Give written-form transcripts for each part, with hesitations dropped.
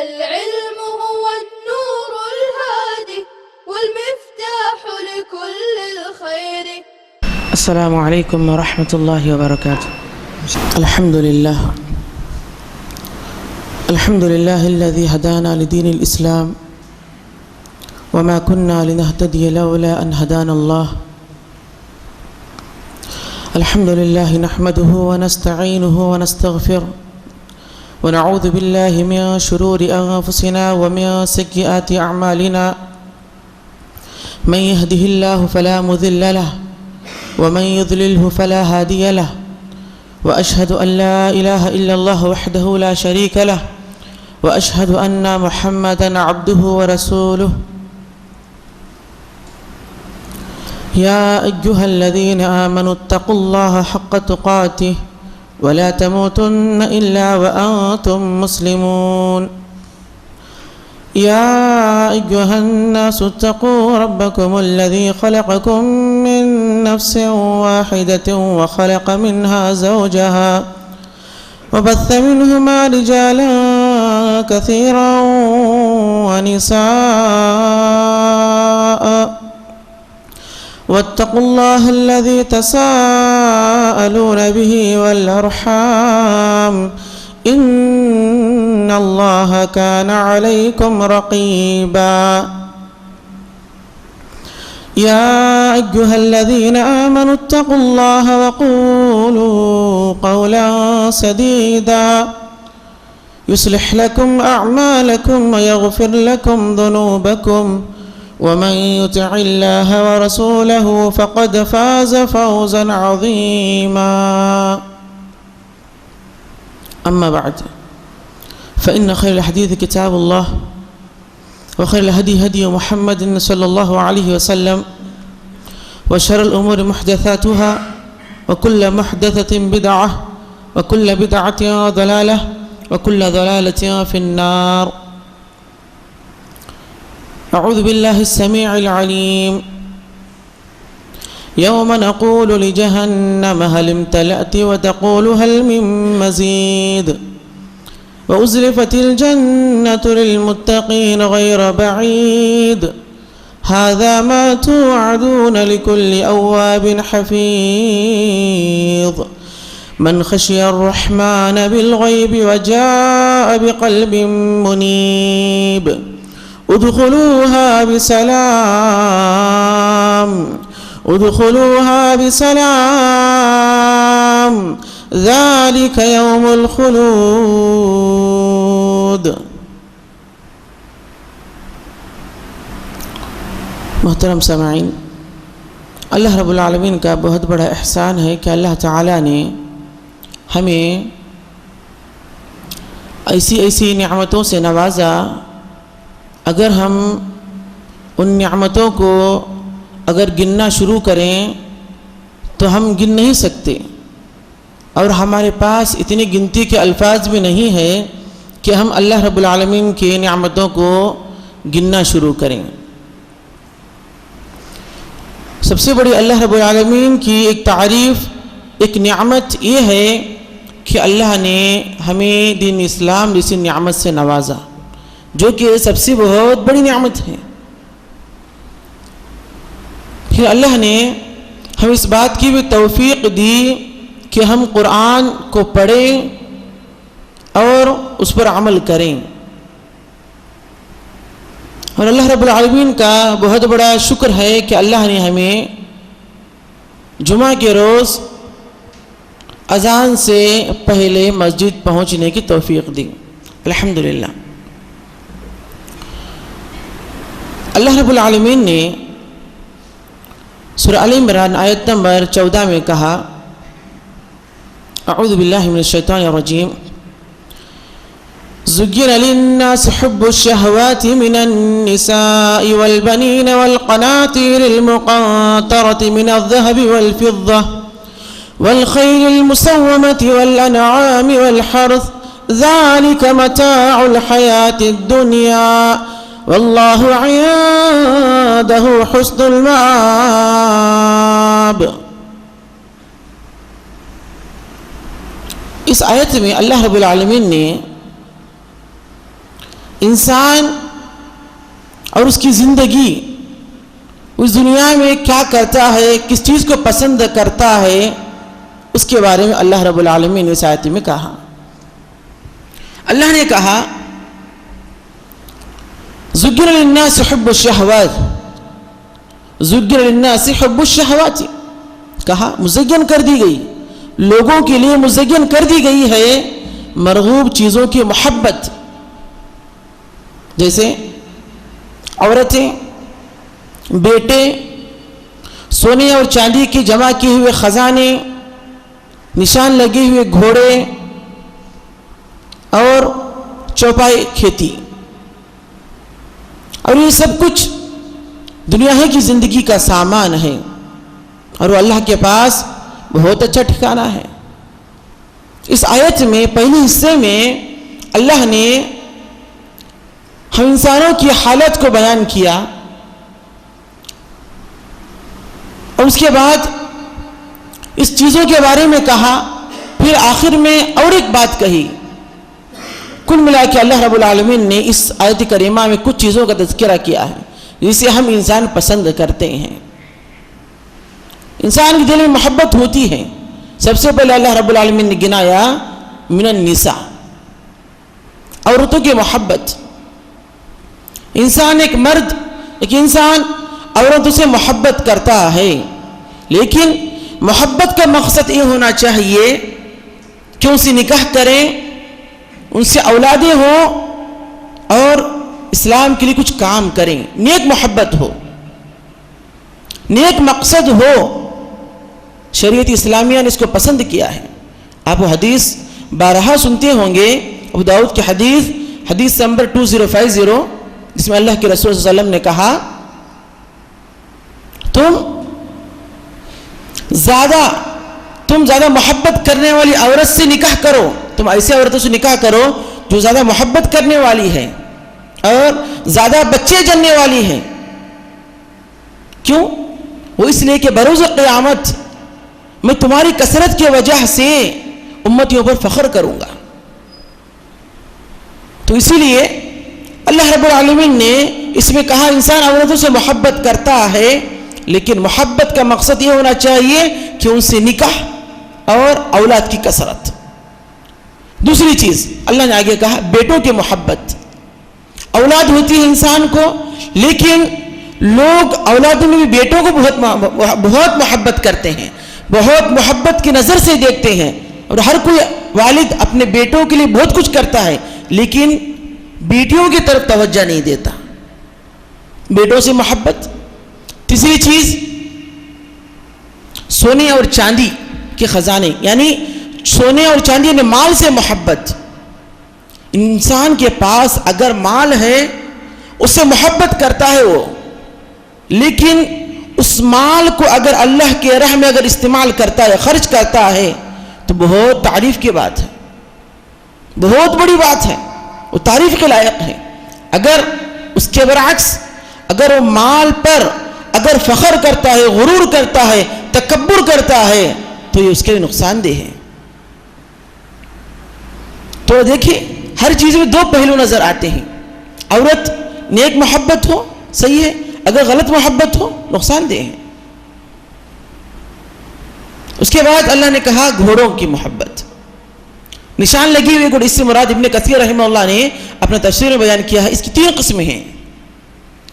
العلم هو النور الهادي والمفتاح لكل الخير. السلام عليكم ورحمة الله وبركاته. الحمد لله الذي هدانا لدين الإسلام وما كنا لنهتدي لولا أن هدانا الله. الحمد لله نحمده ونستعينه ونستغفره ونعوذ بالله من شرور أنفسنا ومن سيئات أعمالنا. من يهده الله فلا مضل له ومن يضلله فلا هادي له، وأشهد أن لا إله إلا الله وحده لا شريك له، وأشهد أن محمدا عبده ورسوله. يا أيها الذين آمنوا اتقوا الله حق تقاته ولا تموتن إلا وأنتم مسلمون. يا أيها الناس اتقوا ربكم الذي خلقكم من نفس واحدة وخلق منها زوجها وبث منهما رجالا كثيرا ونساء، واتقوا الله الذي تساءلون به والأرحام إن الله كان عليكم رقيبا. يا أيها الذين آمنوا اتقوا الله وقولوا قولا سديدا يصلح لكم أعمالكم ويغفر لكم ذنوبكم، ومن يطع الله ورسوله فقد فاز فوزا عظيما. أما بعد، فإن خير الحديث كتاب الله، وخير الهدي هدي محمد صلى الله عليه وسلم، وشر الأمور محدثاتها، وكل محدثة بدعة، وكل بدعة ضلالة، وكل ضلالة في النار. أعوذ بالله السميع العليم. يوم نقول لجهنم هل امتلأت وتقول هل من مزيد، وأزلفت الجنة للمتقين غير بعيد، هذا ما توعدون لكل أواب حفيظ، من خشي الرحمن بالغيب وجاء بقلب منيب. ادخلوها بسلام ذلك يوم الخلود. محترم سامعین، اللہ رب العالمین کا بہت بڑا احسان ہے کہ اللہ تعالیٰ نے ہمیں ایسی نعمتوں سے نوازا. اگر ہم ان نعمتوں کو اگر گننا شروع کریں تو ہم گن نہیں سکتے، اور ہمارے پاس اتنی گنتی کے الفاظ بھی نہیں ہے کہ ہم اللہ رب العالمین کی نعمتوں کو گننا شروع کریں. سب سے بڑی اللہ رب العالمین کی ایک تعریف، ایک نعمت یہ ہے کہ اللہ نے ہمیں دین اسلام جیسی نعمت سے نوازا، جو کہ سب سے بہت بڑی نعمت ہے. پھر اللہ نے ہم اس بات کی بھی توفیق دی کہ ہم قرآن کو پڑھیں اور اس پر عمل کریں. اور اللہ رب العالمین کا بہت بڑا شکر ہے کہ اللہ نے ہمیں جمعہ کے روز اذان سے پہلے مسجد پہنچنے کی توفیق دی. الحمدللہ. اللہ رب العالمین نے سورہ آل عمران آیت نمبر 14 میں کہا، اعوذ باللہ من الشیطان الرجیم، زُيِّنَ لِلنَّاسِ حُبُّ الشَّهَوَاتِ مِنَ النِّسَاءِ وَالْبَنِينَ وَالْقَنَاطِيرِ الْمُقَنطَرَةِ مِنَ الذَّهَبِ وَالْفِضَّةِ وَالْخَيْلِ الْمُسَوَّمَةِ وَالْأَنْعَامِ وَالْحَرْثِ ذَلِكَ مَتَاعُ الْحَيَاةِ الدُّنْيَا واللہ عنده حسن المآب. اس آیت میں اللہ رب العالمین نے انسان اور اس کی زندگی اس دنیا میں کیا کرتا ہے، کس چیز کو پسند کرتا ہے، اس کے بارے میں اللہ رب العالمین نے اس آیت میں کہا۔ اللہ نے کہا زُجِّرَ لِلنَّاسِ حُبُّ الشَّهَوَاتِ، زُجِّرَ لِلنَّاسِ حُبُّ الشَّهَوَاتِ، کہا مزین کر دی گئی، لوگوں کے لیے مزین کر دی گئی ہے مرغوب چیزوں کی محبت، جیسے عورتیں، بیٹے، سونے اور چاندی کی جمع کیے ہوئے خزانے، نشان لگے ہوئے گھوڑے اور چوپائے کھیتی، اور یہ سب کچھ دنیا کی زندگی کا سامان ہے، اور وہ اللہ کے پاس بہت اچھا ٹھکانہ ہے۔ اس آیت میں پہلے حصے میں اللہ نے ہم انسانوں کی حالت کو بیان کیا، اور اس کے بعد اس چیزوں کے بارے میں کہا، پھر آخر میں اور ایک بات کہی۔ کل ملا کے اللہ رب العالمین نے اس آیت کریمہ میں کچھ چیزوں کا تذکرہ کیا ہے جسے ہم انسان پسند کرتے ہیں، انسان کے دل میں محبت ہوتی ہے۔ سب سے پہلے اللہ رب العالمین نے گنایا من النساء، عورتوں کی محبت۔ انسان ایک مرد، ایک انسان عورتوں سے محبت کرتا ہے، لیکن محبت کا مقصد یہ ہونا چاہیے کہ ان سے نکاح کریں، ان سے اولادیں ہوں، اور اسلام کے لیے کچھ کام کریں، نیک محبت ہو، نیک مقصد ہو۔ شریعت اسلامیہ نے اس کو پسند کیا ہے۔ آپ وہ حدیث بارہا سنتے ہوں گے، ابو داؤد کی حدیث نمبر 2050، جس میں اللہ کے رسول صلی اللہ علیہ وسلم نے کہا تم زیادہ محبت کرنے والی عورت سے نکاح کرو، تم ایسے عورتوں سے نکاح کرو جو زیادہ محبت کرنے والی ہے اور زیادہ بچے جننے والی ہے۔ کیوں؟ وہ اس لیے کہ بروز قیامت میں تمہاری کثرت کی وجہ سے امتیوں پر فخر کروں گا۔ تو اسی لیے اللہ رب العالمین نے اس میں کہا انسان عورتوں سے محبت کرتا ہے، لیکن محبت کا مقصد یہ ہونا چاہیے کہ ان سے نکاح اور اولاد کی کثرت۔ دوسری چیز اللہ نے آگے کہا بیٹوں کی محبت۔ اولاد ہوتی ہے انسان کو، لیکن لوگ اولادوں میں بھی بیٹوں کو بہت محبت کرتے ہیں، بہت محبت کی نظر سے دیکھتے ہیں، اور ہر کوئی والد اپنے بیٹوں کے لیے بہت کچھ کرتا ہے، لیکن بیٹیوں کی طرف توجہ نہیں دیتا، بیٹوں سے محبت۔ تیسری چیز سونے اور چاندی کے خزانے، یعنی سونے اور چاندی یعنی مال سے محبت۔ انسان کے پاس اگر مال ہے اس سے محبت کرتا ہے وہ، لیکن اس مال کو اگر اللہ کے راہ میں اگر استعمال کرتا ہے، خرچ کرتا ہے، تو بہت تعریف کی بات ہے، بہت بڑی بات ہے، وہ تعریف کے لائق ہے۔ اگر اس کے برعکس اگر وہ مال پر اگر فخر کرتا ہے، غرور کرتا ہے، تکبر کرتا ہے، تو یہ اس کے لیے نقصان دہ ہے۔ تو دیکھیں ہر چیز میں دو پہلو نظر آتے ہیں، عورت نیک محبت ہو صحیح ہے، اگر غلط محبت ہو نقصان دہ ہے۔ اس کے بعد اللہ نے کہا گھوڑوں کی محبت، نشان لگی ہوئی گھوڑے، اس سے مراد ابن کثیر رحمہ اللہ نے اپنا تفسیر میں بیان کیا ہے، اس کی 3 قسمیں ہیں۔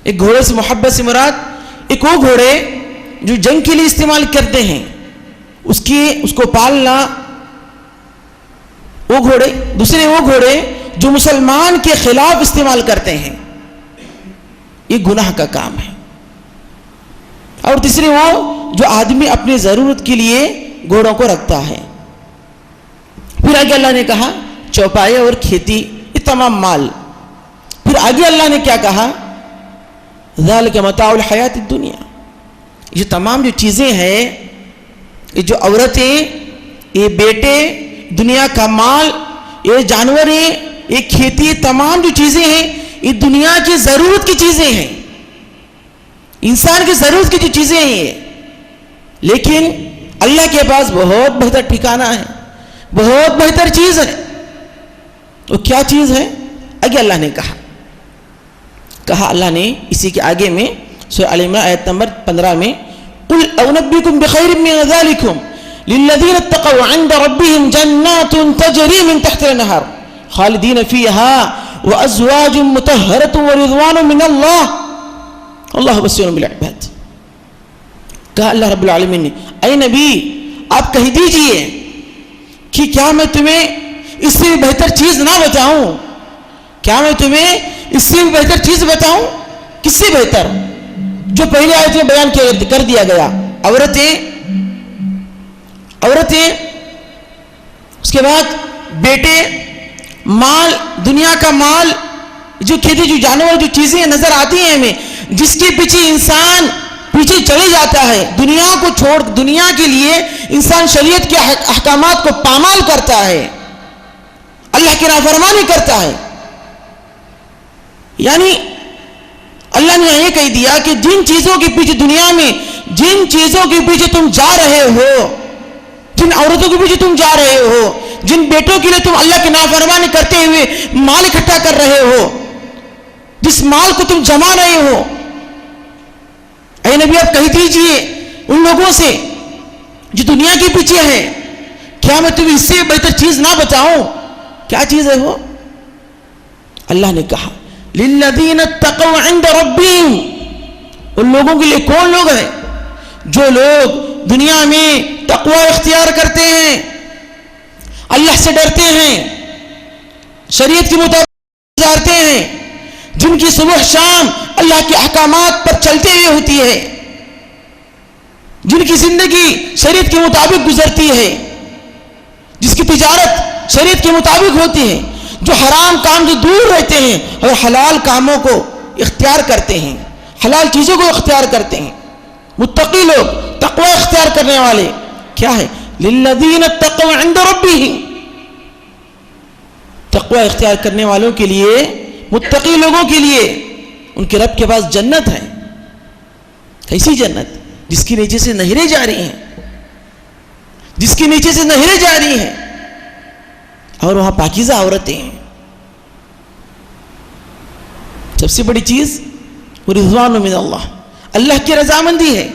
ایک گھوڑے سے محبت سے مراد ایک وہ گھوڑے جو جنگ کے لیے استعمال کرتے ہیں، اس کو پالنا وہ گھوڑے، دوسرے وہ گھوڑے جو مسلمان کے خلاف استعمال کرتے ہیں، یہ گناہ کا کام ہے، اور تیسرے وہ جو آدمی اپنی ضرورت کے لیے گھوڑوں کو رکھتا ہے۔ پھر آگے اللہ نے کہا چوپائے اور کھیتی، یہ تمام مال۔ پھر آگے اللہ نے کیا کہا ذالک متاع الحیات الدنیا، یہ تمام جو چیزیں ہیں، یہ جو عورتیں، یہ بیٹے، دنیا کا مال، یہ جانوریں، یہ کھیتی، تمام جو چیزیں ہیں یہ دنیا کی ضرورت کی چیزیں ہیں، انسان کی ضرورت کی جو چیزیں ہیں یہ، لیکن اللہ کے پاس بہت بہتر ٹھکانہ ہے، بہت بہتر چیز ہے۔ وہ کیا چیز ہے؟ آگے اللہ نے کہا کہا اللہ نے اسی کے آگے میں سورہ آل عمران آیت نمبر 15 میں قل اونبئکم بخیر من ذلکم للذین اتقوا عند ربهم جنات تجری من تحت الانہار خالدین فیہا وازواج مطہرۃ ورضوان من اللہ اللہ بصیر بالعباد. کہا اللہ رب العالمین نے اے نبی آپ کہہ دیجئے کہ کیا میں تمہیں اس سے بہتر چیز نہ بتاؤں؟ کیا میں تمہیں اس سے بہتر چیز بتاؤں؟ کس سے بہتر؟ جو پہلے آیت میں بیان کر دیا گیا، عورتیں، اس کے بعد بیٹے، مال، دنیا کا مال، جو کھیتی، جو جانور، جو چیزیں نظر آتی ہیں ہمیں، جس کے پیچھے انسان پیچھے چلے جاتا ہے، دنیا کو چھوڑ، دنیا کے لیے انسان شریعت کے احکامات کو پامال کرتا ہے، اللہ کی نافرمانی کرتا ہے. یعنی اللہ نے یہ کہہ دیا کہ جن چیزوں کے پیچھے دنیا میں، جن چیزوں کے پیچھے تم جا رہے ہو، جن عورتوں کے پیچھے تم جا رہے ہو، جن بیٹوں کے لیے تم اللہ کی نافرمانی کرتے ہوئے مال اکٹھا کر رہے ہو، جس مال کو تم جما رہے ہو، اے نبی آپ کہہ دیجئے ان لوگوں سے جو دنیا کے پیچھے ہیں، کیا میں تمہیں اس سے بہتر چیز نہ بتاؤں؟ کیا چیز ہے وہ؟ اللہ نے کہا للذین اتقوا عند ربہم، ان لوگوں کے لیے کون لوگ ہیں؟ جو لوگ دنیا میں تقوی اختیار کرتے ہیں، اللہ سے ڈرتے ہیں، شریعت کے مطابق گزارتے ہیں، جن کی صبح شام اللہ کے احکامات پر چلتے ہوئے ہوتی ہے، جن کی زندگی شریعت کے مطابق گزرتی ہے، جس کی تجارت شریعت کے مطابق ہوتی ہے، جو حرام کام سے دور رہتے ہیں اور حلال کاموں کو اختیار کرتے ہیں، حلال چیزوں کو اختیار کرتے ہیں. متقی لوگ، تقوی اختیار کرنے والے کیا ہے؟ للذین اتقوا عند ربہم، تقوی اختیار کرنے والوں کے لیے، متقی لوگوں کے لیے ان کے رب کے پاس جنت ہے. کیسی جنت؟ جس کے نیچے سے نہریں جا رہی ہیں، جس کے نیچے سے نہریں جا رہی ہیں، اور وہاں پاکیزہ عورتیں ہیں. سب سے بڑی چیز وہ رضوان من اللہ، اللہ کی رضامندی ہے،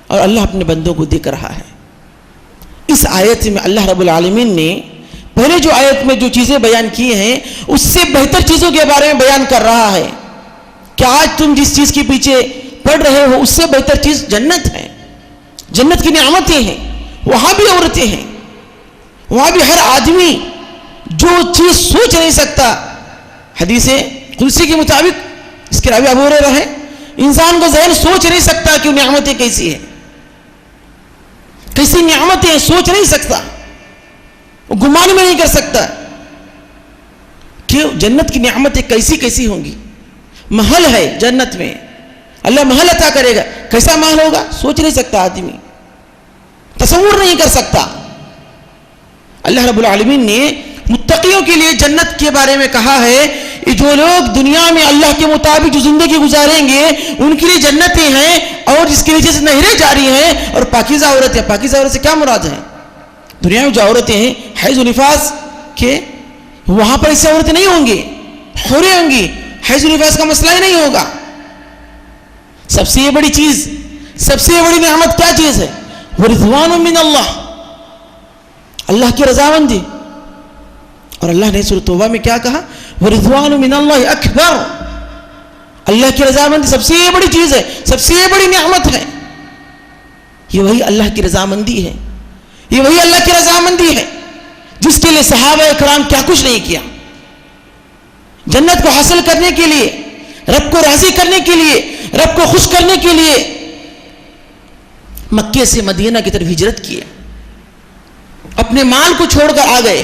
اور اللہ اپنے بندوں کو دیکھ رہا ہے. اس آیت میں اللہ رب العالمین نے پہلے جو آیت میں جو چیزیں بیان کی ہیں اس سے بہتر چیزوں کے بارے میں بیان کر رہا ہے کہ آج تم جس چیز کے پیچھے پڑ رہے ہو اس سے بہتر چیز جنت ہے، جنت کی نعمتیں ہیں، وہاں بھی عورتیں ہیں، وہاں بھی ہر آدمی جو چیز سوچ نہیں سکتا، حدیث قدسی کے مطابق، اس کے راوی ابو ہریرہ ہے، انسان کو ذہن سوچ نہیں سکتا کہ نعمتیں کیسی ہیں، کیسی نعمتیں سوچ نہیں سکتا، وہ گمان میں نہیں کر سکتا کہ جنت کی نعمتیں کیسی کیسی ہوں گی. محل ہے جنت میں، اللہ محل عطا کرے گا، کیسا محل ہوگا سوچ نہیں سکتا، آدمی تصور نہیں کر سکتا. اللہ رب العالمین نے متقیوں کے لیے جنت کے بارے میں کہا ہے کہ جو لوگ دنیا میں اللہ کے مطابق جو زندگی گزاریں گے ان کے لیے جنتیں ہیں، اور جس کے نیچے سے نہریں جاری ہیں، اور پاکیزہ عورتیں. پاکیزہ عورت سے کیا مراد ہے؟ دنیا میں جو عورتیں ہیں حیض و نفاس کے، وہاں پر ایسے عورتیں نہیں ہوں گی، حوریں ہوں گی، حیض و نفاس کا مسئلہ ہی نہیں ہوگا. سب سے بڑی چیز، سب سے بڑی نعمت کیا چیز ہے؟ ورضوان من اللہ، اللہ کی رضامندی. اور اللہ نے سورۃ توبہ میں کیا کہا؟ ورضوان من اللہ اکبر، اللہ کی رضامندی سب سے بڑی چیز ہے، سب سے بڑی نعمت ہے. یہ وہی اللہ کی رضامندی ہے، یہ وہی اللہ کی رضامندی ہے جس کے لیے صحابہ کرام کیا کچھ نہیں کیا. جنت کو حاصل کرنے کے لیے، رب کو راضی کرنے کے لیے، رب کو خوش کرنے کے لیے مکے سے مدینہ کی طرف ہجرت کیے، اپنے مال کو چھوڑ کر آ گئے،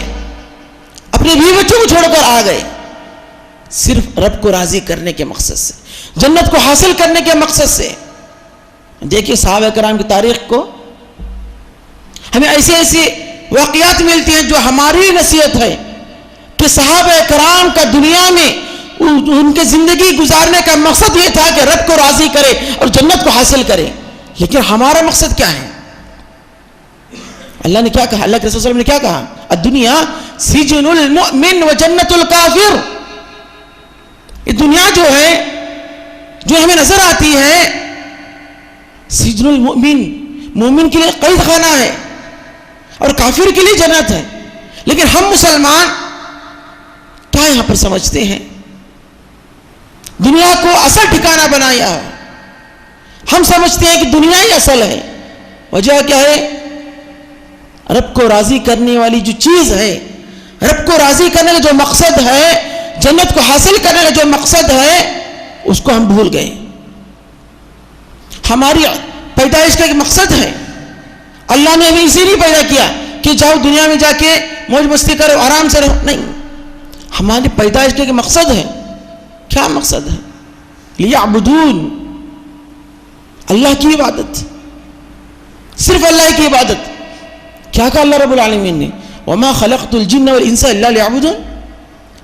اپنے بیوی بچوں کو چھوڑ کر آ گئے، صرف رب کو راضی کرنے کے مقصد سے، جنت کو حاصل کرنے کے مقصد سے. دیکھیے صحابہ کرام کی تاریخ کو، ہمیں ایسے ایسے واقعات ملتی ہیں جو ہماری نصیحت ہے کہ صحابہ کرام کا دنیا میں ان کے زندگی گزارنے کا مقصد یہ تھا کہ رب کو راضی کرے اور جنت کو حاصل کرے. لیکن ہمارا مقصد کیا ہے؟ اللہ نے کیا کہا؟ اللہ کے رسول صلی اللہ علیہ وسلم نے کیا کہا؟ الدنیا سجن المؤمن و جنت الکافر. یہ دنیا جو ہے جو ہمیں نظر آتی ہے سجن المؤمن، مومن کے لیے قید خانہ ہے اور کافر کے لیے جنت ہے. لیکن ہم مسلمان کیا یہاں پر سمجھتے ہیں؟ دنیا کو اصل ٹھکانہ بنایا. ہم سمجھتے ہیں کہ دنیا ہی اصل ہے. وجہ کیا ہے؟ رب کو راضی کرنے والی جو چیز ہے، رب کو راضی کرنے کا جو مقصد ہے، جنت کو حاصل کرنے کا جو مقصد ہے، اس کو ہم بھول گئے. ہماری پیدائش کا ایک مقصد ہے. اللہ نے ہمیں اسی لیے پیدا کیا کہ جاؤ دنیا میں جا کے موج مستی کرو، آرام سے رہو. نہیں، ہماری پیدائش کا ایک مقصد ہے. کیا مقصد ہے؟ لیعبدون، اللہ کی عبادت، صرف اللہ کی عبادت. کیا کہا اللہ رب العالمین نے؟ وما خلقت الجن والانس الا لیعبدون،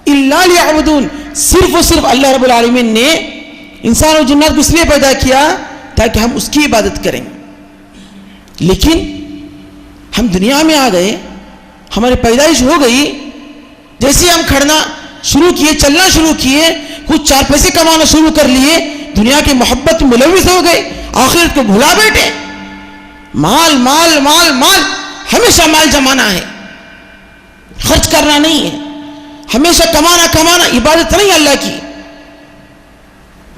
الا لیعبدون. صرف و صرف اللہ رب العالمین نے انسان اور جنات کو اس لیے پیدا کیا تاکہ ہم اس کی عبادت کریں. لیکن ہم دنیا میں آ گئے، ہماری پیدائش ہو گئی، جیسے ہم کھڑنا شروع کیے، چلنا شروع کیے، کچھ چار پیسے کمانا شروع کر لیے، دنیا کی محبت میں ملوث ہو گئے، آخرت کو بھلا بیٹھے. مال مال مال مال، ہمیشہ مال جمانا ہے، خرچ کرنا نہیں ہے. ہمیشہ کمانا کمانا، عبادت نہیں اللہ کی.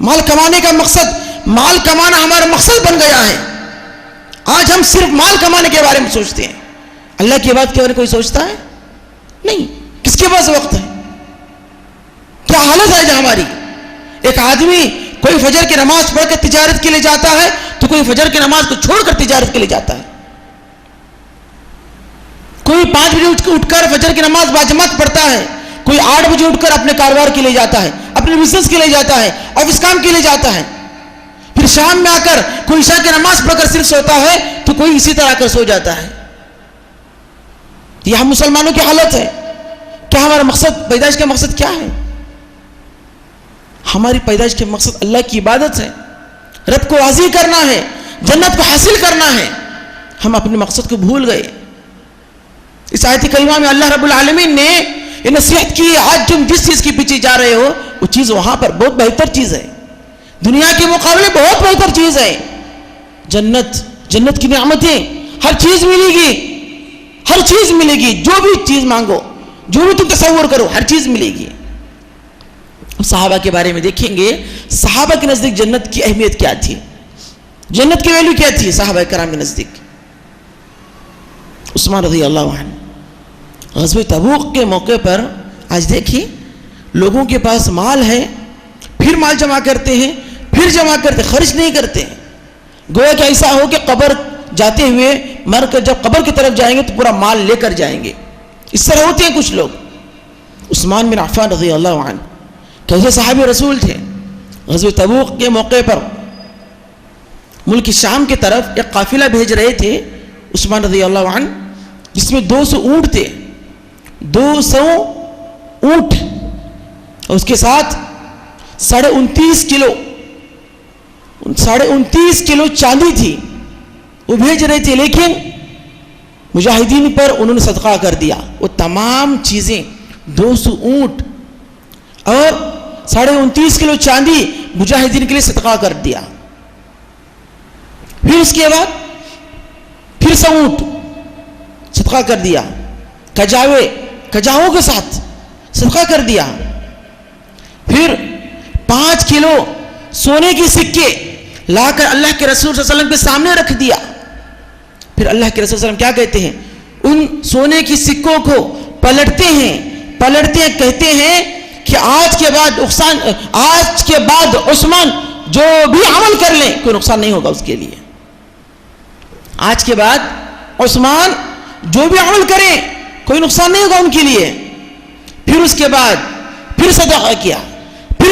مال کمانے کا مقصد، مال کمانا ہمارا مقصد بن گیا ہے. آج ہم صرف مال کمانے کے بارے میں سوچتے ہیں، اللہ کی عبادت کے بارے میں کوئی سوچتا ہے نہیں. کس کے پاس وقت ہے؟ کیا حالت ہے جو ہماری. ایک آدمی کوئی فجر کی نماز پڑھ کر تجارت کے لیے جاتا ہے تو کوئی فجر کی نماز کو چھوڑ کر تجارت کے لیے جاتا ہے. کوئی 5 بجے اٹھ کر فجر کی نماز باجماعت پڑھتا ہے، کوئی 8 بجے اٹھ کر اپنے کاروبار کے لیے جاتا ہے، اپنے بزنس کے لیے جاتا ہے، آفس کام کے لیے جاتا ہے. پھر شام میں آ کر کوئی عشاء کی نماز پڑھ کر صرف سوتا ہے تو کوئی اسی طرح کر سو جاتا ہے. یہ ہم مسلمانوں کی حالت ہے. کیا ہمارا مقصد، پیدائش کا مقصد کیا ہے؟ ہماری پیدائش کے مقصد اللہ کی عبادت ہے، رب کو راضی کرنا ہے، جنت کو حاصل کرنا ہے. ہم اپنے مقصد کو بھول گئے. اس آیت کریمہ میں اللہ رب العالمین نے یہ نصیحت کی، آج تم جس چیز کے پیچھے جا رہے ہو وہ چیز وہاں پر بہت بہتر چیز ہے، دنیا کے مقابلے بہت بہتر چیز ہے. جنت، جنت کی نعمتیں، ہر چیز ملے گی، ہر چیز ملے گی. جو بھی چیز مانگو، جو بھی تم تصور کرو، ہر چیز ملے گی. صحابہ کے بارے میں دیکھیں گے، صحابہ کے نزدیک جنت کی اہمیت کیا تھی، جنت کی ویلیو کیا تھی صحابہ کرام کے نزدیک. عثمان رضی اللہ عنہ غزوہ تبوک کے موقع پر، آج دیکھیں لوگوں کے پاس مال ہے، پھر مال جمع کرتے ہیں، پھر جمع کرتے، خرچ نہیں کرتے. گویا کہ ایسا ہو کہ قبر جاتے ہوئے مر کر جب قبر کی طرف جائیں گے تو پورا مال لے کر جائیں گے. اس طرح ہوتے ہیں کچھ لوگ. عثمان بن عفان رضی اللہ عنہ کیسے صحابی رسول تھے، غزوہ تبوک کے موقع پر ملک شام کی طرف ایک قافلہ بھیج رہے تھے عثمان رضی اللہ عنہ، جس میں 200 اونٹ تھے، 200 اونٹ، اور اس کے ساتھ 29.5 کلو 29.5 کلو چاندی تھی. وہ بھیج رہے تھے، لیکن مجاہدین پر انہوں نے صدقہ کر دیا. وہ تمام چیزیں، 200 اونٹ اور 29.5 کلو چاندی مجاہدین کے لیے صدقہ کر دیا. پھر اس کے بعد پھر 100 اونٹ صدقہ کر دیا، کجاووں کے ساتھ صدقہ کر دیا. پھر 5 کلو سونے کے سکے لا کر اللہ کے رسول صلی اللہ علیہ وسلم کے سامنے رکھ دیا. پھر اللہ کے رسول صلی اللہ علیہ وسلم کیا کہتے ہیں؟ ان سونے کی سکوں کو پلٹتے ہیں، کہتے ہیں کہ آج کے بعد عثمان جو بھی عمل کر لیں کوئی نقصان نہیں ہوگا اس کے لیے. آج کے بعد عثمان جو بھی عمل کریں کوئی نقصان نہیں ہوگا ان کے لیے. پھر اس کے بعد پھر صدقہ کیا، پھر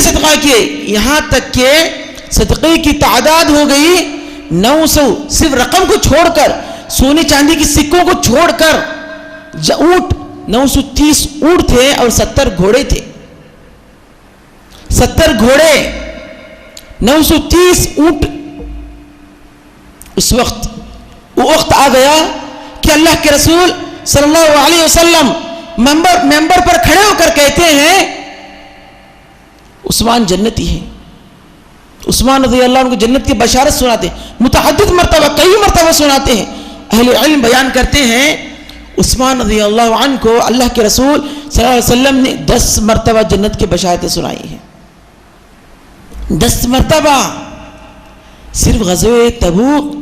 صدقہ کیے، یہاں تک کہ صدقے کی تعداد ہو گئی 900. صرف رقم کو چھوڑ کر، سونے چاندی کی سکوں کو چھوڑ کر اونٹ 930 اونٹ تھے اور 70 گھوڑے تھے. 70 گھوڑے، 930 اونٹ. اس وقت وہ وقت آ گیا کہ اللہ کے رسول صلی اللہ علیہ وسلم ممبر پر کھڑے ہو کر کہتے ہیں عثمان جنتی ہے، تو عثمان رضی اللہ عنہ کو جنت کی بشارت سناتے ہیں، متعدد مرتبہ، کئی مرتبہ سناتے ہیں۔ اہل علم بیان کرتے ہیں عثمان رضی اللہ عنہ کو اللہ کے رسول صلی اللہ علیہ وسلم نے 10 مرتبہ جنت کی بشارتیں سنائی ہیں، 10 مرتبہ۔ صرف غزوہ تبوک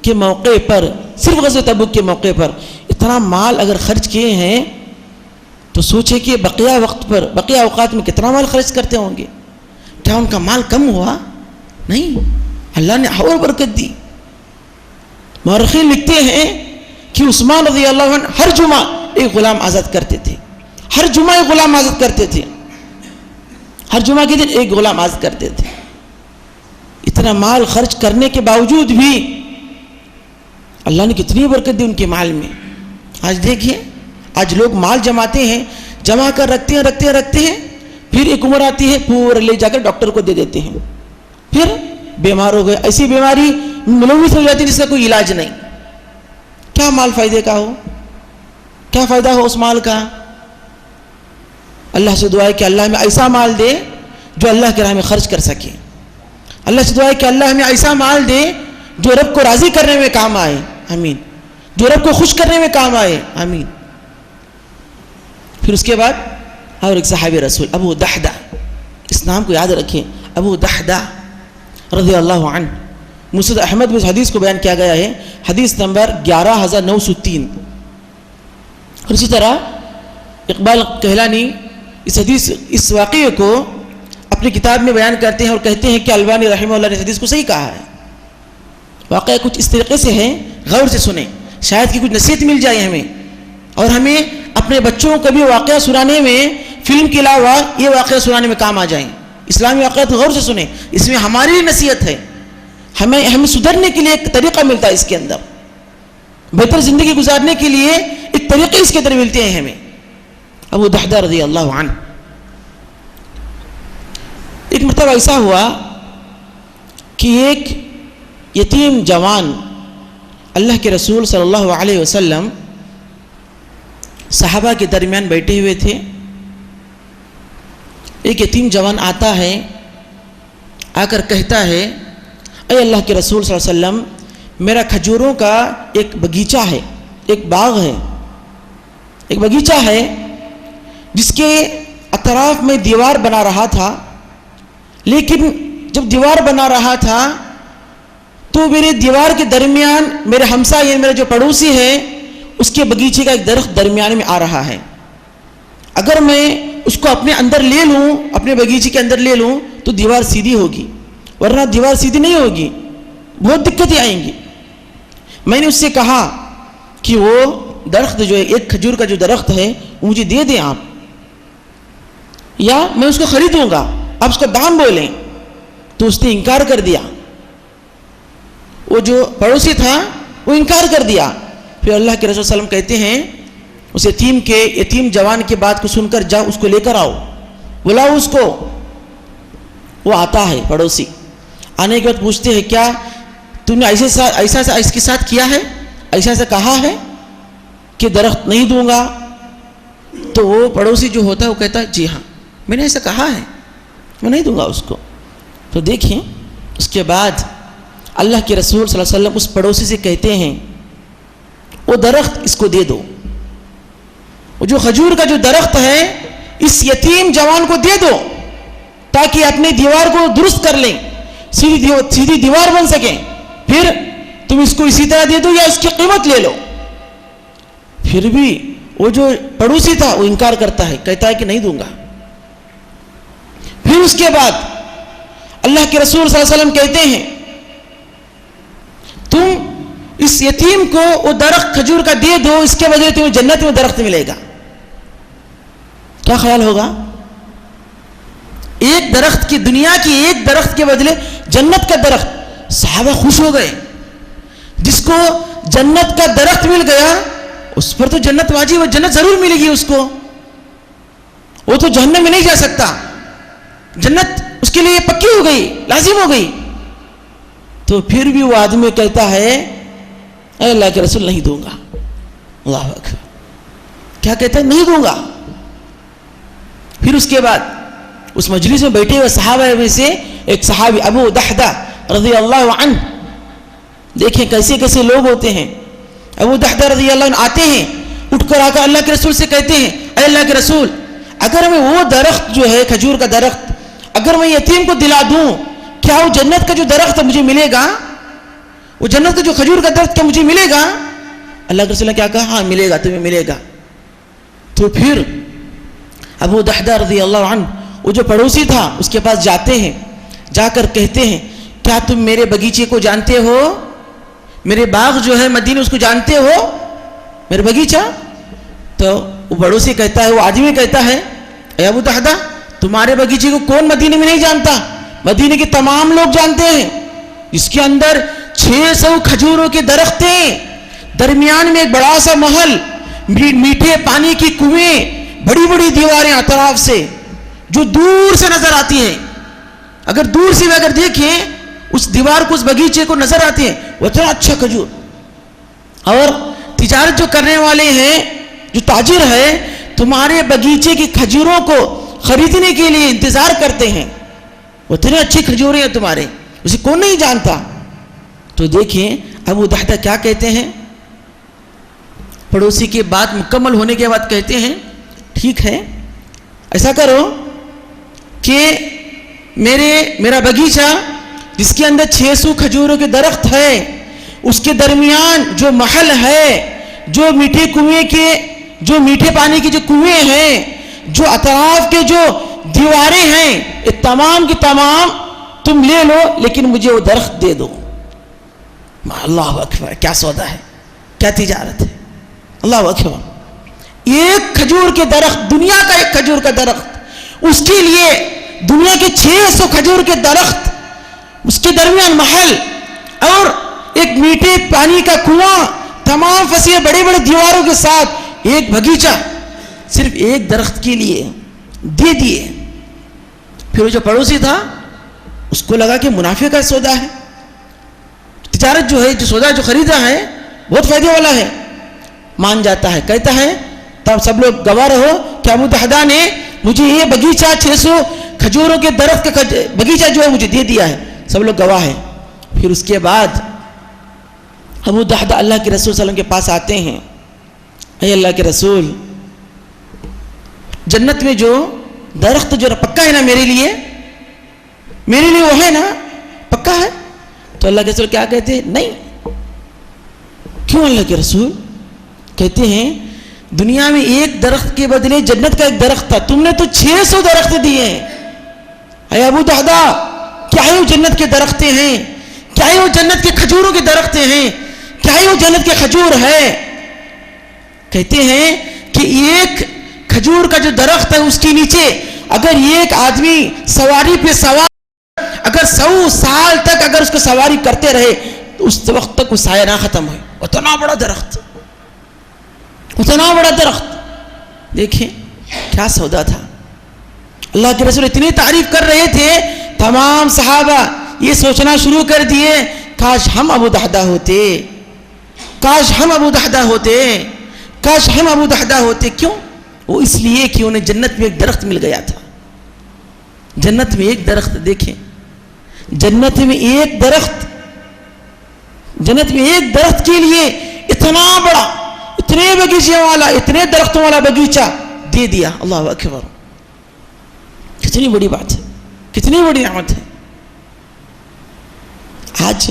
کے موقع پر، صرف غزوہ تبوک کے موقع پر اتنا مال اگر خرچ کیے ہیں تو سوچے کہ بقیہ وقت پر، بقیہ اوقات میں کتنا مال خرچ کرتے ہوں گے؟ کیا ان کا مال کم ہوا؟ نہیں، اللہ نے اور برکت دی۔ مورخین لکھتے ہیں کہ عثمان رضی اللہ عنہ ہر جمعہ ایک غلام آزاد کرتے تھے، ہر جمعہ ایک غلام آزاد کرتے تھے، ہر جمعہ کے دن ایک غلام آزاد کرتے تھے۔ اتنا مال خرچ کرنے کے باوجود بھی اللہ نے کتنی برکت دی ان کے مال میں۔ آج دیکھیے، آج لوگ مال جماتے ہیں، جمع کر رکھتے ہیں، پھر ایک عمر آتی ہے پورا لے جا کر ڈاکٹر کو دے دیتے ہیں، پھر بیمار ہو گئے، ایسی بیماری ملوث ہو جاتی ہے جس کا کوئی علاج نہیں۔ کیا مال فائدے کا ہو؟ کیا فائدہ ہو اس مال کا؟ اللہ سے دعا ہے کہ اللہ ہمیں ایسا مال دے جو اللہ کے راہ میں خرچ کر سکے۔ اللہ سے دعا ہے کہ اللہ ہمیں ایسا مال دے جو رب کو راضی کرنے میں کام آئے، آمین، جو رب کو خوش کرنے میں کام آئے، آمین۔ پھر اس کے بعد اور ایک صحابی رسول ابو دحدہ، اس نام کو یاد رکھیں، ابو دحدہ رضی اللہ عنہ۔ مسند احمد میں اس حدیث کو بیان کیا گیا ہے، حدیث نمبر 11903۔ اور اسی طرح اقبال کہلانی اس واقعے کو اپنی کتاب میں بیان کرتے ہیں اور کہتے ہیں کہ البانی رحمہ اللہ نے اس حدیث کو صحیح کہا ہے۔ واقعہ کچھ اس طریقے سے ہے، غور سے سنیں، شاید کہ کچھ نصیحت مل جائے ہمیں، اور ہمیں اپنے بچوں کو بھی واقعہ سنانے میں فلم کے علاوہ یہ واقعہ سنانے میں کام آ جائیں۔ اسلامی واقعات غور سے سنیں، اس میں ہماری نصیحت ہے، ہمیں سدھرنے کے لیے ایک طریقہ ملتا ہے، اس کے اندر بہتر زندگی گزارنے کے لیے ایک طریقے اس کے اندر ملتے ہیں ہمیں۔ ابو دحدہ رضی اللہ عنہ، ایک مرتبہ ایسا ہوا کہ ایک یتیم جوان اللہ کے رسول صلی اللہ علیہ وسلم صحابہ کے درمیان بیٹھے ہوئے تھے۔ ایک یتیم جوان آتا ہے، آ کر کہتا ہے، اے اللہ کے رسول صلی اللہ علیہ وسلم، میرا کھجوروں کا ایک باغیچہ ہے، ایک باغ ہے، ایک باغیچہ ہے جس کے اطراف میں دیوار بنا رہا تھا، لیکن جب دیوار بنا رہا تھا تو میرے دیوار کے درمیان میرے ہمسائے، میرے جو پڑوسی ہے، اس کے باغیچے کا ایک درخت درمیان میں آ رہا ہے۔ اگر میں اس کو اپنے اندر لے لوں، اپنے باغیچے کے اندر لے لوں تو دیوار سیدھی ہوگی، ورنہ دیوار سیدھی نہیں ہوگی، بہت دقتیں آئیں گی۔ میں نے اس سے کہا کہ وہ درخت جو ہے، ایک کھجور کا جو درخت ہے، مجھے دے دیں آپ، یا میں اس کو خریدوں گا، آپ اس کا دام بولیں۔ تو اس نے انکار کر دیا، وہ جو پڑوسی تھا وہ انکار کر دیا۔ پھر اللہ کے رسول صلی اللہ علیہ وسلم کہتے ہیں اس یتیم جوان کی بات کو سن کر جاؤ، اس کو لے کر آؤ، بلاؤ اس کو۔ وہ آتا ہے پڑوسی، آنے کے بعد پوچھتے ہیں کیا تم نے ایسا اس کے ساتھ کیا ہے، ایسا کہا ہے کہ درخت نہیں دوں گا؟ تو وہ پڑوسی جو ہوتا ہے وہ کہتا ہے جی ہاں، میں نے ایسا کہا ہے، میں نہیں دوں گا اس کو۔ تو دیکھیں، اس کے بعد اللہ کے رسول صلی اللہ علیہ وسلم اس پڑوسی سے کہتے ہیں وہ درخت اس کو دے دو، وہ جو کھجور کا جو درخت ہے اس یتیم جوان کو دے دو تاکہ اپنے دیوار کو درست کر لیں، سیدھی دیوار بن سکیں، پھر تم اس کو اسی طرح دے دو یا اس کی قیمت لے لو۔ پھر بھی وہ جو پڑوسی تھا وہ انکار کرتا ہے، کہتا ہے کہ نہیں دوں گا۔ پھر اس کے بعد اللہ کے رسول صلی اللہ علیہ وسلم کہتے ہیں تم اس یتیم کو وہ درخت کھجور کا دے دو، اس کے بدلے تمہیں جنت میں درخت ملے گا۔ کیا خیال ہوگا؟ ایک درخت کی، دنیا کی ایک درخت کے بدلے جنت کا درخت۔ صحابہ خوش ہو گئے، جس کو جنت کا درخت مل گیا اس پر تو جنت واجب ہے، جنت ضرور ملے گی اس کو، وہ تو جہنم میں نہیں جا سکتا، جنت اس کے لیے پکی ہو گئی، لازم ہو گئی۔ تو پھر بھی وہ آدمی کہتا ہے اے اللہ کے رسول نہیں دوں گا۔ اللہ اکبر، کیا کہتا ہے؟ نہیں دوں گا۔ پھر اس کے بعد اس مجلس میں بیٹھے ہوئے صحابہ میں سے ایک صحابی ابو دحدہ رضی اللہ عنہ، دیکھیں کیسے کیسے لوگ ہوتے ہیں. ابو دحدہ رضی اللہ عنہ آتے ہیں، اٹھ کر آ کر اللہ کے رسول سے کہتے ہیں اے اللہ کے رسول، اگر میں وہ درخت جو ہے کھجور کا درخت اگر میں یتیم کو دلا دوں، کیا وہ جنت کا جو درخت مجھے ملے گا؟ وہ جنت کا جو کھجور کا درخت کیا مجھے ملے گا؟ اللہ کے رسول نے کیا کہا؟ ہاں ملے گا، تمہیں ملے گا. تو پھر ابو دحدہ رضی اللہ عنہ وہ جو پڑوسی تھا اس کے پاس جاتے ہیں، جا کر کہتے ہیں کیا تم میرے باغیچے کو جانتے ہو؟ میرے باغ جو ہے مدینے اس کو جانتے ہو؟ میرے باغیچہ؟ تو وہ پڑوسی کہتا ہے، وہ آدمی کہتا ہے اے ابو دحدہ، تمہارے باغیچے کو کون مدینے میں نہیں جانتا؟ مدینے کے تمام لوگ جانتے ہیں. اس کے اندر 600 کھجوروں کے درخت ہیں، درمیان میں ایک بڑا سا محل، میٹھے پانی کی کنویں، بڑی بڑی دیواریں اطراف سے جو دور سے نظر آتی ہیں. اگر دور سے بھی اگر دیکھیں اس دیوار کو، اس باغیچے کو نظر آتی ہے، وہ اتنا اچھا کھجور. اور تجارت جو کرنے والے ہیں، جو تاجر ہے، تمہارے باغیچے کی کھجوروں کو خریدنے کے لیے انتظار کرتے ہیں. وہ اتنے اچھی کھجوریں ہیں تمہارے، اسے کون نہیں جانتا. تو دیکھیں ابو دحدہ کیا کہتے ہیں، پڑوسی کی بات مکمل ہونے کے بعد کہتے ہیں ٹھیک ہے، ایسا کرو کہ میرا باغیچہ جس کے اندر 600 کھجوروں کے درخت ہے، اس کے درمیان جو محل ہے، جو میٹھے کنویں کے، جو میٹھے پانی کی جو کنویں ہیں، جو اطراف کے جو دیواریں ہیں، یہ تمام کی تمام تم لے لو، لیکن مجھے وہ درخت دے دو. اللہ اکبر، کیا سودا ہے، کیا تجارت ہے. اللہ اکبر، ایک کھجور کے درخت، دنیا کا ایک کھجور کا درخت، اس کے لیے دنیا کے 600 کھجور کے درخت، اس کے درمیان محل اور ایک میٹھے پانی کا کنواں، تمام فصیح بڑے بڑے دیواروں کے ساتھ ایک باغیچہ صرف ایک درخت کے لیے دے دیے. پھر وہ جو پڑوسی تھا اس کو لگا کہ منافع کا سودا ہے، تجارت جو ہے، جو سودا جو خریدا ہے بہت فائدے والا ہے. مان جاتا ہے، کہتا ہے تب سب لوگ گواہ رہو کہ ابو دحدہ نے مجھے یہ باغیچہ 600 کھجوروں کے درخت کا باغیچہ جو ہے مجھے دے دیا ہے. سب لوگ گواہ ہیں. پھر اس کے بعد ابو دحدہ اللہ کے رسول صلی اللہ علیہ وسلم کے پاس آتے ہیں، اے اللہ کے رسول، جنت میں جو درخت جو پکا ہے نا میرے لیے وہ ہے نا، پکا ہے؟ تو اللہ کے رسول کیا کہتے ہیں؟ نہیں. کیوں اللہ کے رسول؟ کہتے ہیں دنیا میں ایک درخت کے بدلے جنت کا ایک درخت تھا، تم نے تو 600 درخت دیے ہیں. اے ابو دحدہ، کیا ہے وہ جنت کے درختے ہیں؟ کیا ہے وہ جنت کے کھجوروں کے درختے ہیں؟ کیا ہے وہ جنت کے کھجور ہے؟ کہتے ہیں کہ ایک کھجور کا جو درخت ہے اس کے نیچے اگر ایک آدمی سواری پہ سوار اگر 100 سال تک اگر اس کو سواری کرتے رہے تو اس وقت تک وہ سایہ نہ ختم ہوئے. اتنا بڑا درخت، اتنا بڑا درخت. دیکھیں کیا سودا تھا. اللہ کے رسول اتنی تعریف کر رہے تھے، تمام صحابہ یہ سوچنا شروع کر دیے کاش ہم ابو دحدہ ہوتے، کاش ہم ابو دحدہ ہوتے، کاش ہم ابو دحدہ ہوتے. کیوں؟ وہ اس لیے کہ انہیں جنت میں ایک درخت مل گیا تھا. جنت میں ایک درخت، دیکھیں جنت میں ایک درخت، جنت میں ایک درخت کے لیے اتنا بڑا، اتنے باغیچے والا، اتنے درختوں والا باغیچہ دے دیا. اللہ اکبر، کتنی بڑی بات ہے، کتنی بڑی نعمت ہے. آج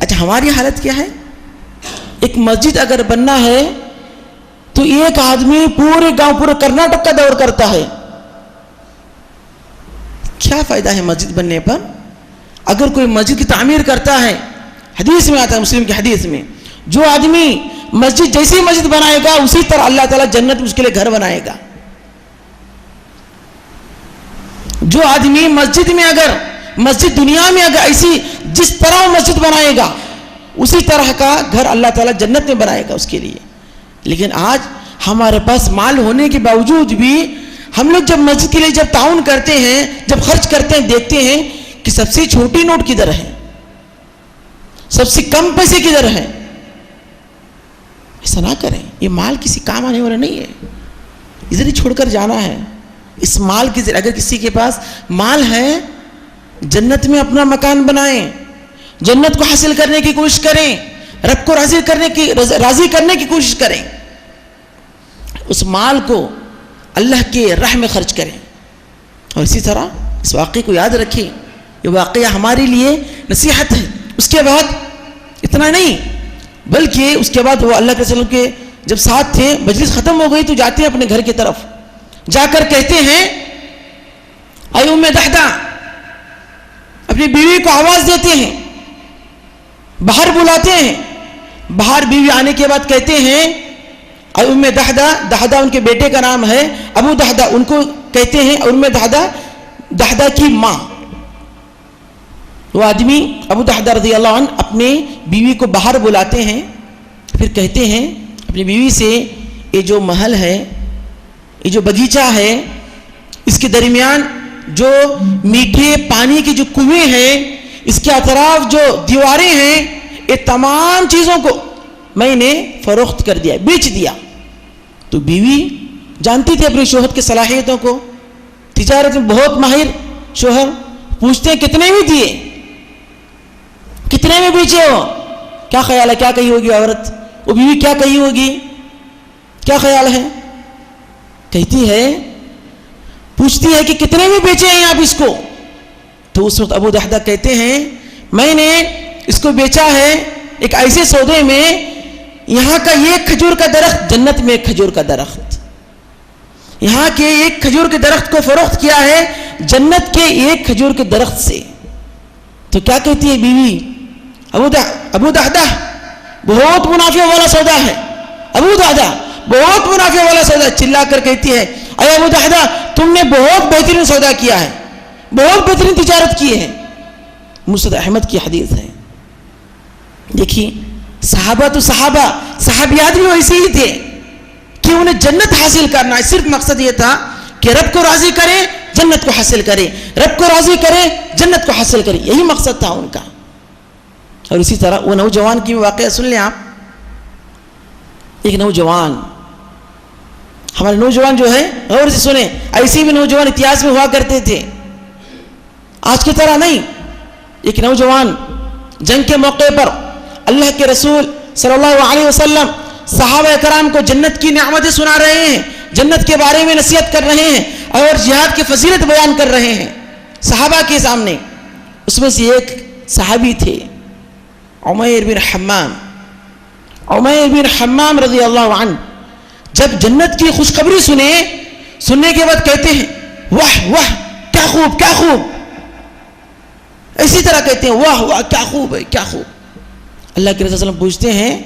اچھا ہماری حالت کیا ہے؟ ایک مسجد اگر بننا ہے تو ایک آدمی پورے گاؤں، پورے کرناٹک کا دور کرتا ہے. کیا فائدہ ہے مسجد بننے پر؟ اگر کوئی مسجد کی تعمیر کرتا ہے، حدیث میں آتا ہے، مسلم کی حدیث میں، جو آدمی مسجد جیسی مسجد بنائے گا اسی طرح اللہ تعالیٰ جنت میں اس کے لیے گھر بنائے گا. جو آدمی مسجد میں اگر، مسجد دنیا میں اگر ایسی جس طرح وہ مسجد بنائے گا اسی طرح کا گھر اللہ تعالیٰ جنت میں بنائے گا اس کے لیے. لیکن آج ہمارے پاس مال ہونے کے باوجود بھی ہم لوگ جب مسجد کے لیے جب تعاون کرتے ہیں، جب خرچ کرتے ہیں، دیکھتے ہیں کہ سب سے چھوٹی نوٹ کدھر ہے، سب سے کم پیسے کدھر ہے. ایسا نہ کریں، یہ مال کسی کام آنے والا نہیں ہے، ادھر ہی چھوڑ کر جانا ہے. اس مال کی اگر کسی کے پاس مال ہے جنت میں اپنا مکان بنائیں، جنت کو حاصل کرنے کی کوشش کریں، رب کو راضی کرنے کی کوشش کریں، اس مال کو اللہ کے راہ میں خرچ کریں. اور اسی طرح اس واقعے کو یاد رکھیں، یہ واقعہ ہمارے لیے نصیحت ہے. اس کے بعد اتنا نہیں بلکہ اس کے بعد وہ اللہ کے رسول کے جب ساتھ تھے، مجلس ختم ہو گئی تو جاتے ہیں اپنے گھر کی طرف، جا کر کہتے ہیں اے ام دحدہ، اپنی بیوی کو آواز دیتے ہیں، باہر بلاتے ہیں. باہر بیوی آنے کے بعد کہتے ہیں اے ام دحدہ، دحدہ ان کے بیٹے کا نام ہے، ابو دحدہ ان کو کہتے ہیں ام دحدہ، دحدہ کی ماں. وہ آدمی ابو دحدہ رضی اللہ عنہ اپنے بیوی کو باہر بلاتے ہیں، پھر کہتے ہیں اپنی بیوی سے یہ جو محل ہے، یہ جو باغیچہ ہے، اس کے درمیان جو میٹھے پانی کی جو کنویں ہیں، اس کے اطراف جو دیواریں ہیں، یہ تمام چیزوں کو میں نے فروخت کر دیا، بیچ دیا. تو بیوی جانتی تھی اپنے شوہر کی صلاحیتوں کو، تجارت میں بہت ماہر شوہر. پوچھتے ہیں کتنے میں دیے، کتنے میں بیچے ہو؟ کیا خیال ہے کیا کہی ہوگی عورت؟ وہ بیوی کیا کہی ہوگی؟ کیا خیال ہے؟ کہتی ہے، پوچھتی ہے کہ کتنے میں بیچے ہیں آپ اس کو؟ تو اس وقت ابو دحدہ کہتے ہیں میں نے اس کو بیچا ہے ایک ایسے سودے میں، یہاں کا ایک کھجور کا درخت، جنت میں ایک کھجور کا درخت، یہاں کے ایک کھجور کے درخت کو فروخت کیا ہے جنت کے ایک کھجور کے درخت سے. تو کیا کہتی ہے بیوی؟ ابو دحدہ بہت منافع والا سودا ہے، ابو دحدہ بہت منافع والا سودا. چلا کر کہتی ہے اے ابو دحدہ، تم نے بہت بہترین سودا کیا ہے، بہت بہترین تجارت کی ہے. مسند احمد کی حدیث ہے. دیکھیے صحابہ تو صحابیات بھی ویسے ہی تھے کہ انہیں جنت حاصل کرنا ہے، صرف مقصد یہ تھا کہ رب کو راضی کریں، جنت کو حاصل کریں، رب کو راضی کریں، جنت کو حاصل کریں، یہی مقصد تھا ان کا. اور اسی طرح وہ نوجوان کی واقعہ سن لیں آپ. ایک نوجوان، ہمارے نوجوان جو ہے غور سے سنیں، ایسے بھی نوجوان اتہاس میں ہوا کرتے تھے، آج کی طرح نہیں. ایک نوجوان جنگ کے موقع پر اللہ کے رسول صلی اللہ علیہ وسلم صحابہ کرام کو جنت کی نعمتیں سنا رہے ہیں، جنت کے بارے میں نصیحت کر رہے ہیں اور جہاد کی فضیلت بیان کر رہے ہیں صحابہ کے سامنے. اس میں سے ایک صحابی تھے عمیر بن حمام. عمیر بن حمام رضی اللہ عنہ جب جنت کی خوشخبری سننے کے بعد کہتے ہیں واہ واہ کیا خوب کیا خوب، اسی طرح کہتے ہیں واہ واہ کیا خوب ہے کیا خوب. اللہ کے رسول صلی اللہ علیہ وسلم پوچھتے ہیں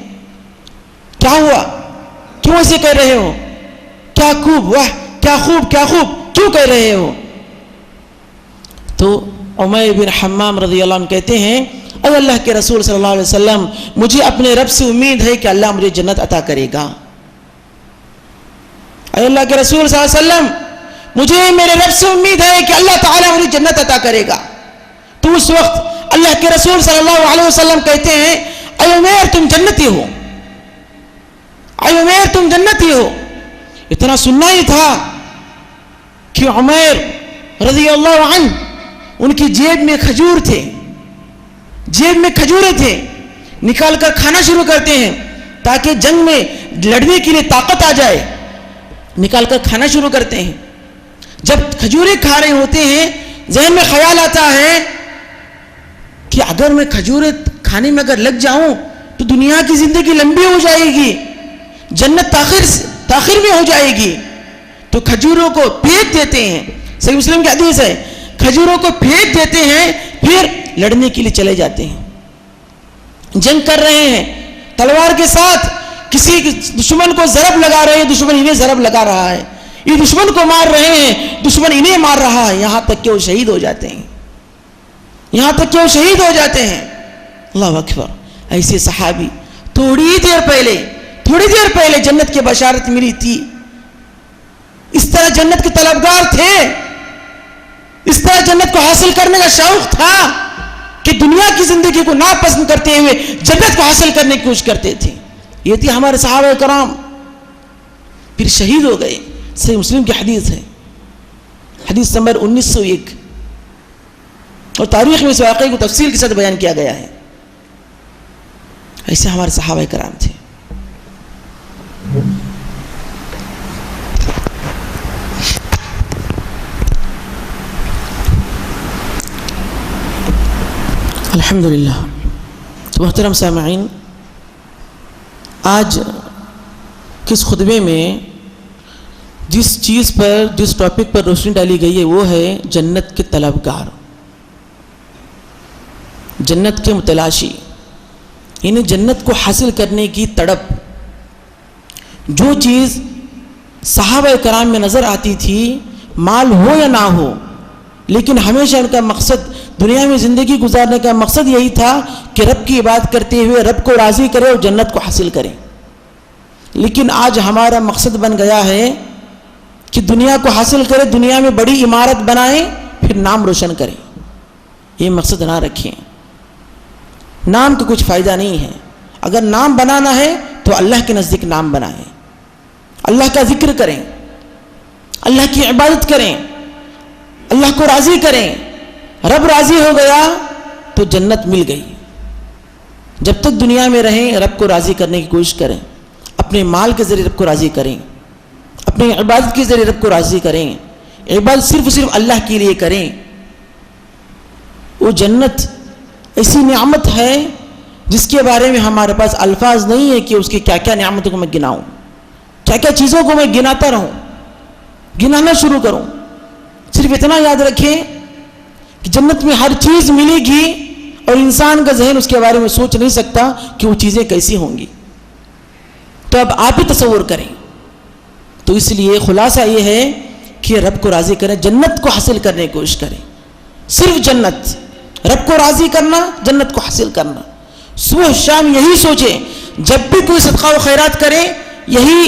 کیا ہوا، کیوں ایسے کہہ رہے ہو، کیا خوب، واہ کیا خوب کیا خوب کیوں کہہ رہے ہو؟ تو عمیر بن حمام رضی اللہ عنہ کہتے ہیں اے اللہ کے رسول صلی اللہ علیہ وسلم، مجھے اپنے رب سے امید ہے کہ اللہ مجھے جنت عطا کرے گا. اے اللہ کے رسول صلی اللہ علیہ وسلم، مجھے میرے رب سے امید ہے کہ اللہ تعالیٰ مجھے جنت عطا کرے گا. تو اس وقت اللہ کے رسول صلی اللہ علیہ وسلم کہتے ہیں اے عمیر تم جنتی ہو، اے عمیر تم جنتی ہو. اتنا سننا ہی تھا کہ عمیر رضی اللہ عنہ ان کی جیب میں کھجور تھے، جیب میں کھجوریں تھے، نکال کر کھانا شروع کرتے ہیں تاکہ جنگ میں لڑنے کے لیے طاقت آ جائے. نکال کر کھانا شروع کرتے ہیں. جب کھجوریں کھا رہے ہوتے ہیں ذہن میں خیال آتا ہے کہ اگر میں کھجوریں کھانے میں اگر لگ جاؤں تو دنیا کی زندگی لمبی ہو جائے گی، جنت تاخیر میں ہو جائے گی. تو کھجوروں کو پھینک دیتے ہیں. صحیح مسلم کی حدیث ہے، کھجوروں کو پھینک دیتے ہیں، پھر لڑنے کے لیے چلے جاتے ہیں. جنگ کر رہے ہیں تلوار کے ساتھ، کسی دشمن کو ضرب لگا رہے ہیں، دشمن انہیں ضرب لگا رہا ہے، یہ دشمن کو مار رہے ہیں، دشمن انہیں مار رہا ہے، یہاں تک کہ وہ شہید ہو جاتے ہیں، یہاں تک کہ وہ شہید ہو جاتے ہیں. اللہ اکبر. ایسے صحابی تھوڑی دیر پہلے جنت کی بشارت ملی تھی، اس طرح جنت کے طلبگار تھے، اس طرح جنت کو حاصل کرنے کا شوق تھا کہ دنیا کی زندگی کو ناپسند کرتے ہوئے جنت کو حاصل کرنے کی کوشش کرتے تھے. یہ تھی ہمارے صحابہ کرام. پھر شہید ہو گئے. صحیح مسلم کی حدیث ہے، حدیث نمبر 1901. اور تاریخ میں اس واقعے کو تفصیل کے ساتھ بیان کیا گیا ہے. ایسے ہمارے صحابہ کرام تھے. الحمدللہ. تو محترم سامعین، آج کس خطبے میں جس چیز پر، جس ٹاپک پر روشنی ڈالی گئی ہے وہ ہے جنت کے طلبگار، جنت کے متلاشی، یعنی جنت کو حاصل کرنے کی تڑپ. جو چیز صحابہ کرام میں نظر آتی تھی، مال ہو یا نہ ہو، لیکن ہمیشہ ان کا مقصد، دنیا میں زندگی گزارنے کا مقصد یہی تھا کہ رب کی عبادت کرتے ہوئے رب کو راضی کرے اور جنت کو حاصل کریں. لیکن آج ہمارا مقصد بن گیا ہے کہ دنیا کو حاصل کرے، دنیا میں بڑی عمارت بنائیں، پھر نام روشن کریں. یہ مقصد نہ رکھیں. نام کا کچھ فائدہ نہیں ہے. اگر نام بنانا ہے تو اللہ کے نزدیک نام بنائیں، اللہ کا ذکر کریں، اللہ کی عبادت کریں، اللہ کو راضی کریں. رب راضی ہو گیا تو جنت مل گئی. جب تک دنیا میں رہیں رب کو راضی کرنے کی کوشش کریں. اپنے مال کے ذریعے رب کو راضی کریں، اپنی عبادت کے ذریعے رب کو راضی کریں. عبادت صرف اللہ کے لیے کریں. وہ جنت ایسی نعمت ہے جس کے بارے میں ہمارے پاس الفاظ نہیں ہے کہ اس کی کیا کیا نعمتوں کو میں گناؤں، کیا کیا چیزوں کو میں گناتا رہوں، گنانا شروع کروں. صرف اتنا یاد رکھیں کہ جنت میں ہر چیز ملے گی اور انسان کا ذہن اس کے بارے میں سوچ نہیں سکتا کہ وہ چیزیں کیسی ہوں گی. تو اب آپ ہی تصور کریں. تو اس لیے خلاصہ یہ ہے کہ رب کو راضی کریں، جنت کو حاصل کرنے کی کوشش کریں. صرف جنت، رب کو راضی کرنا، جنت کو حاصل کرنا. صبح شام یہی سوچیں، جب بھی کوئی صدقہ و خیرات کریں یہی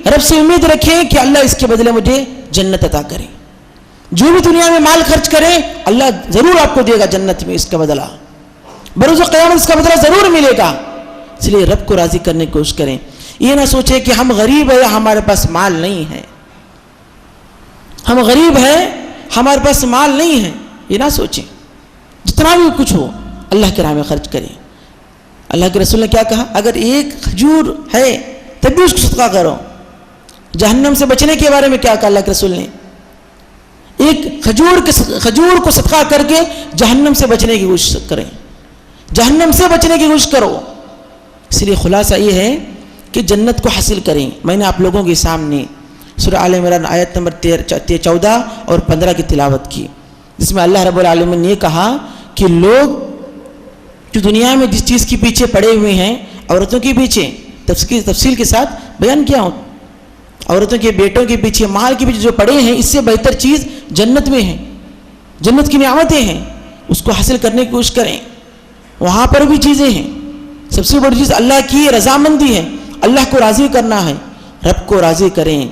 رب سے امید رکھیں کہ اللہ اس کے بدلے مجھے جنت عطا کرے. جو بھی دنیا میں مال خرچ کرے اللہ ضرور آپ کو دے گا جنت میں اس کا بدلہ، بروز قیامت اس کا بدلہ ضرور ملے گا. اس لیے رب کو راضی کرنے کی کوشش کریں. یہ نہ سوچیں کہ ہم غریب ہیں، ہمارے پاس مال نہیں ہے، ہم غریب ہیں ہمارے پاس مال نہیں ہے. یہ نہ سوچیں. جتنا بھی کچھ ہو اللہ کے راہ میں خرچ کریں. اللہ کے رسول نے کیا کہا؟ اگر ایک کھجور ہے تب بھی اس کو صدقہ کرو. جہنم سے بچنے کے بارے میں کیا کہا اللہ کے رسول نے؟ ایک کھجور کو صدقہ کر کے جہنم سے بچنے کی کوشش کریں، جہنم سے بچنے کی کوشش کرو. اس لیے خلاصہ یہ ہے کہ جنت کو حاصل کریں. میں نے آپ لوگوں کے سامنے سورہ آل عمران آیت نمبر 14 اور 15 کی تلاوت کی، جس میں اللہ رب العالمین نے یہ کہا کہ لوگ جو دنیا میں جس چیز کے پیچھے پڑے ہوئے ہیں، عورتوں کے پیچھے، تفصیل کے ساتھ بیان کیا ہوں، عورتوں کے بیٹوں کے پیچھے، مال کے پیچھے جو پڑے ہیں، اس سے بہتر چیز جنت میں ہے. جنت کی نعمتیں ہیں، اس کو حاصل کرنے کی کوشش کریں. وہاں پر بھی چیزیں ہیں. سب سے بڑی چیز اللہ کی رضامندی ہے، اللہ کو راضی کرنا ہے. رب کو راضی کریں،